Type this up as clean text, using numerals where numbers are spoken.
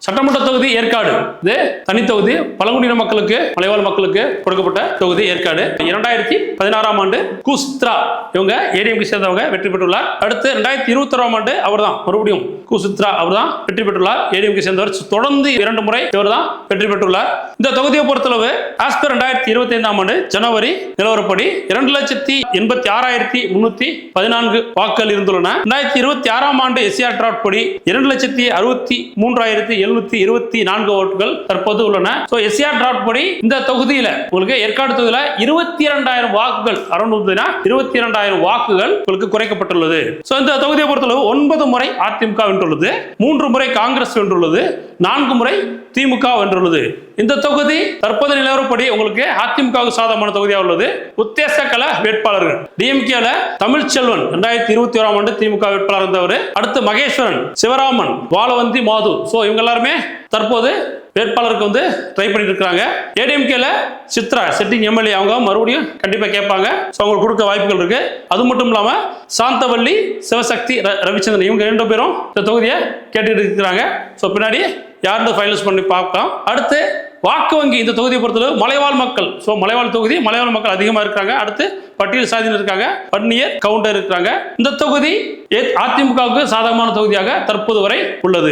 சட்டமன்ற தொகுதி ஏற்காடு, இது தனித்தொகுதி, பழங்குடியின மக்களுக்கு, மலைவாழ் மக்களுக்கு கொடுக்கப்பட்ட தொகுதி ஏற்காடு. 2016ஆம் ஆண்டு கு சித்ரா இவங்க ஏடிஎம்கே சேர்ந்தவங்க வெற்றி பெற்றுள்ளார். அடுத்து 2021ஆம் ஆண்டு அவர் தான் மறுபடியும் கு சித்ரா அவர் தான் வெற்றி பெற்றுள்ளார். ஏடிஎம்கே சேர்ந்தவர் தொடர்ந்து 2 முறை இவர் தான் வெற்றி பெற்றுள்ளார். இந்த தொகுதியை பொறுத்தளவு ஆஸ்பர் 2025ஆம் ஆண்டு ஜனவரி நிலவரப்படி 2,86,314 வாக்குகள் இருந்துள்ளன. 2026ஆம் ஆண்டு எஸ்ஆர் டிராட் படி 2,63,724 ஓட்டுகள் தற்போது உள்ளன. எஸ்ஆர் டிராட் படி இந்த தொகுதியில உங்களுக்கு ஏற்காடு தொகுதியில 22,000 வாக்குகள் 22,000 வாக்குகள் உங்களுக்கு குறைக்கப்பட்டுள்ளது. இந்த தொகுதியை பொறுத்தளவு 9 முறை அதிமுக வென்றுள்ளது, 3 முறை காங்கிரஸ் வென்றுள்ளது, 4 முறை திமுக வென்றுள்ளது. இந்த தொகுதி தற்போது நிலவரப்படி உங்களுக்கு அதிமுக சாதகமான தொகுதியாக உள்ளது. உத்தேச கள வேட்பாளர்கள் டிஎம்கேல தமிழ்ச்செல்வன் 2021ஆம் ஆண்டு திமுக வேட்பாளர் இருந்தவர். அடுத்து மகேஸ்வரன், சிவராமன், வாலவந்தி, மாது. இவங்க எல்லாருமே தற்போது வேட்பாளருக்கு வந்து ட்ரை பண்ணிட்டு இருக்காங்க. ஏடிஎம்கேல சித்ரா சிட்டிங் எம்எல்ஏ அவங்க மறுபடியும் கண்டிப்பா கேட்பாங்க. அவங்களுக்கு கொடுக்க வாய்ப்புகள் இருக்கு. அது மட்டும் இல்லாம சாந்தவல்லி, சிவசக்தி, ரவிச்சந்திரன் இவங்க 2 பேரும் இந்த தொகுதியை கேட்டுட்டு இருக்கிறாங்க. பின்னாடி யாருன்னு ஃபைனல்ஸ் பண்ணி பார்க்கலாம். அடுத்து வாக்கு வங்கி இந்த தொகுதியை பொறுத்தளவு மலைவாழ் மக்கள், மலைவாழ் தொகுதி, மலைவாழ் மக்கள் அதிகமாக இருக்காங்க. அடுத்து பட்டியல் சாதியினர் இருக்காங்க, பன்னியர், கவுண்டர் இருக்காங்க. இந்த தொகுதி அதிமுகவுக்கு சாதகமான தொகுதியாக தற்போது வரை உள்ளது.